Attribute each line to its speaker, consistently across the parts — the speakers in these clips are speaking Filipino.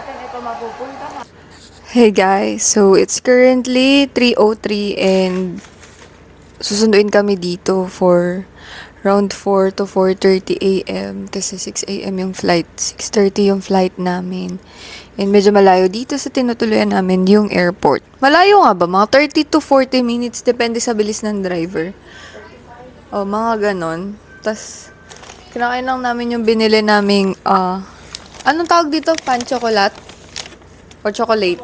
Speaker 1: natin ito mapupunta.
Speaker 2: Hey guys, so it's currently 3:03 and susunduin kami dito for around 4 to 4:30 a.m. kasi 6 a.m. yung flight, 6:30 yung flight namin. And medyo malayo dito sa tinutuluyan namin yung airport. Malayo nga ba? Mga 30 to 40 minutes, depende sa bilis ng driver. O, mga ganon. Tapos, kinakain lang namin yung binili naming, anong tawag dito? Pan chocolate? Or chocolate?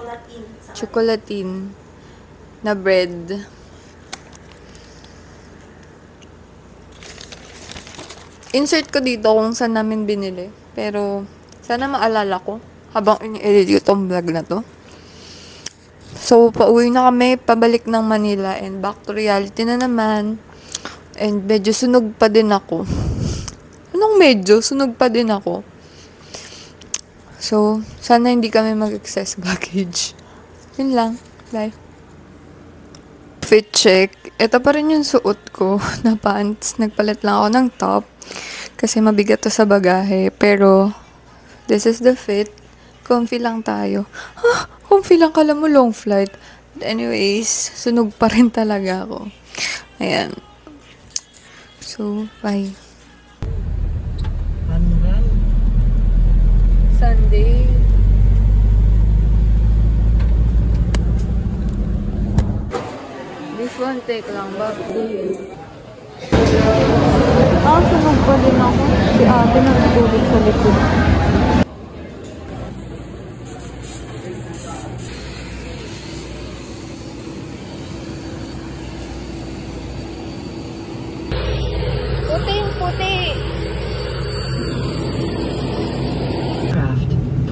Speaker 2: Chocolatin na bread. Insert ko dito kung saan namin binili. Pero, sana maalala ko habang ini-edit ko tong vlog na to. So, pauwi na kami, pabalik ng Manila and back to reality na naman. And medyo sunog pa din ako. Anong medyo? Sunog pa din ako. So, sana hindi kami mag-excess baggage. Yun lang. Bye. Fit check. Ito pa rin yung suot ko na pants. Nagpalit lang ako ng top. Kasi mabigat to sa bagahe. Pero, this is the fit. Comfy lang tayo. Comfy lang, kala mo long flight. But anyways, sunog pa rin talaga ako. Ayan. So, bye. Sunday. This one take lang ba? Sunog pa din ako. Si ate natutulog sa likod.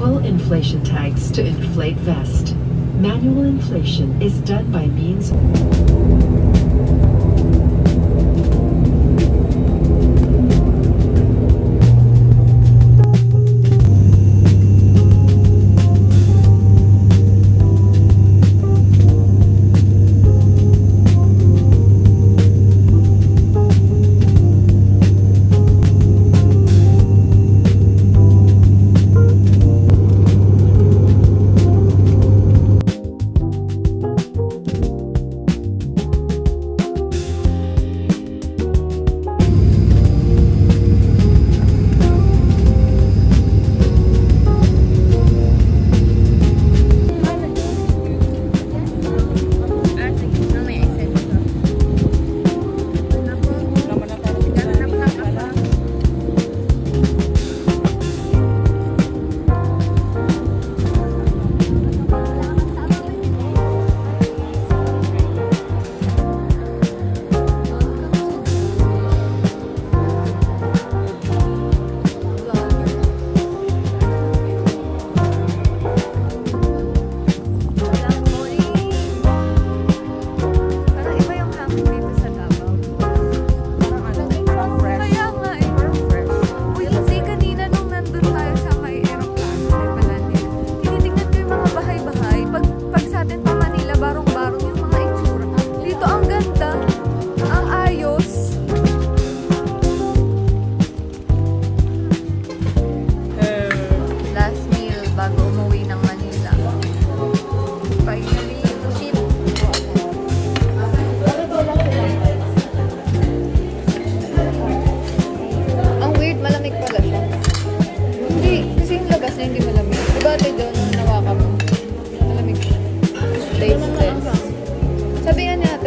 Speaker 3: Pull inflation tags to inflate vest. Manual inflation is done by means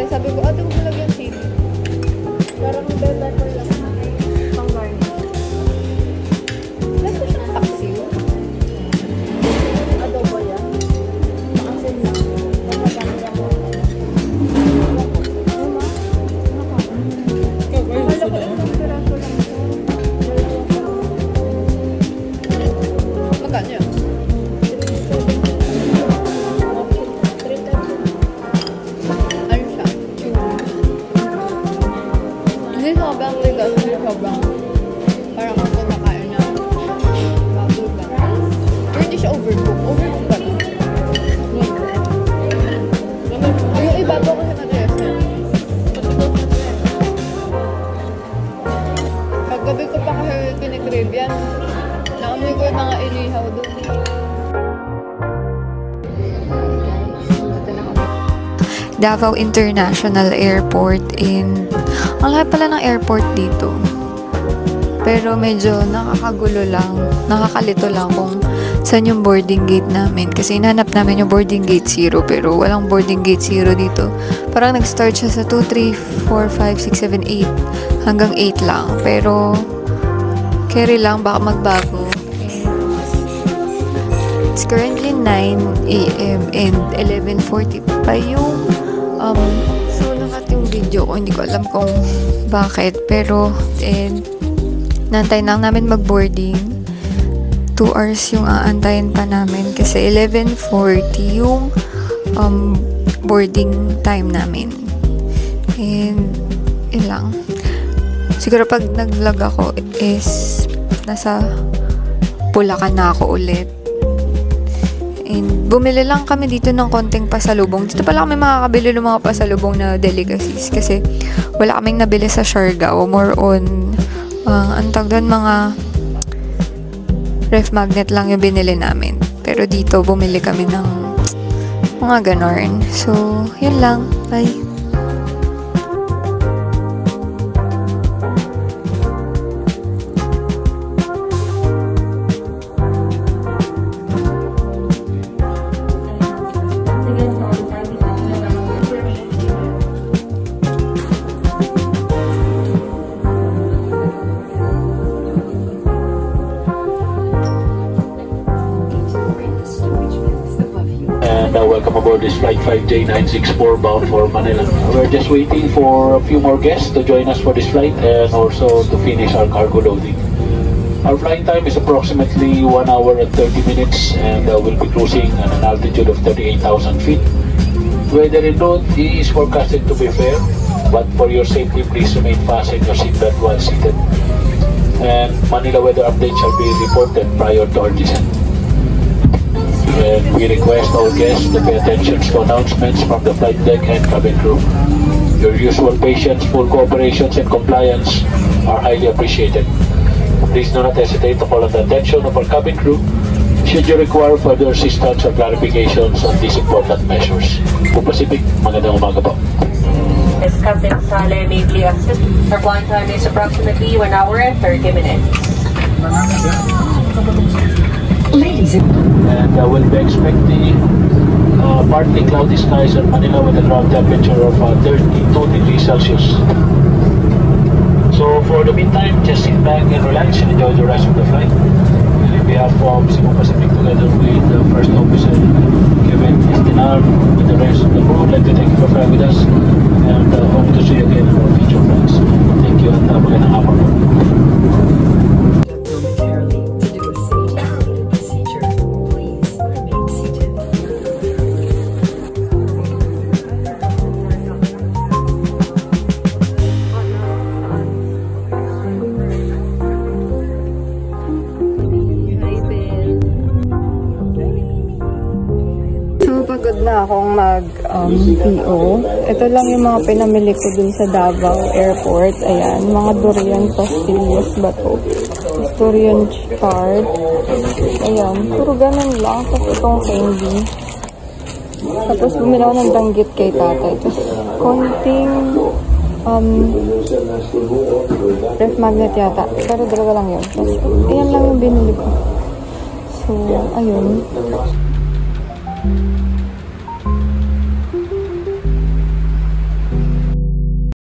Speaker 2: sabi ko, ate, huwag mo lagyan sili. Parang bell pepper lang. Pang garnish. Lasa siyang paksiw. Adobo yan. Maasin lang. Magkakami lang mo. Magkano yan? Sobrang tigas, sobrang parang ako nakain na bubble ba? Pero hindi siya overcook. Overcook ba ito? Yung ibabaw ko sa matigas na. Paggabi ko pa kasi kinikrib yan. Naamoy ko yung mga inihaw doon. Davao International Airport, and ang laki pala ng airport dito. Pero medyo nakakagulo lang, nakakalito lang kung saan yung boarding gate namin. Kasi hinanap namin yung boarding gate 0, pero walang boarding gate 0 dito. Parang nag-start siya sa 2, 3, 4, 5, 6, 7, 8. Hanggang 8 lang. Pero, carry lang, baka magbago. It's currently 9 a.m. and 11:40 pa yung nakat yung video ko. Hindi ko alam kung bakit. Pero, nantay lang namin mag-boarding. 2 hours yung aantayin pa namin kasi 11:40 yung boarding time namin. And yun lang. Siguro pag nag-vlog ako is nasa Bulacan na ako ulit. And bumili lang kami dito ng konting pasalubong. Dito pala kami makakabili ng mga pasalubong na delicacies kasi wala kaming nabili sa Siargao. More on ang tawag doon, mga ref magnet lang yung binili namin. Pero dito, bumili kami ng mga ganorn. So, yun lang. Bye!
Speaker 1: Welcome aboard this flight 5J964 bound for Manila. We're just waiting for a few more guests to join us for this flight and also to finish our cargo loading. Our flying time is approximately 1 hour and 30 minutes and we'll be cruising at an altitude of 38,000 feet. Weather in route is forecasted to be fair, but for your safety, please remain fastened your seatbelt while seated. And Manila weather update shall be reported prior to our descent. And we request all guests to pay attention to announcements from the flight deck and cabin crew. Your usual patience, full cooperations, and compliance are highly appreciated. Please do not hesitate to call on the attention of our cabin crew should you require further assistance or clarifications on these important measures. Po Pacific, magandang umaga po.
Speaker 4: As Captain Sale may be assisted, our flight time is approximately 1 hour and 30 minutes.
Speaker 1: And we'll be expecting partly cloudy skies in Manila with a ground temperature of 32 degrees Celsius. So for the meantime, just sit back and relax and enjoy the rest of the flight. And in behalf of Cebu Pacific, together with the First Officer Kevin Estinar, with the rest of the crew, I'd like to thank you for flying with us and hope to see you again in our future flights. Thank you and magandang hapon.
Speaker 2: Pagod na akong mag-PO. Ito lang yung mga pinamili ko dun sa Davao Airport. Ayan, mga durian pastillas ba to? Durian chard. Ayan, puro ganun lang. Tapos itong candy. Tapos bumili ako ng danggit kay tatay. Tapos konting ref magnet yata. Pero dalawa lang yun. Tapos ayan lang yung binili ko. So, ayun.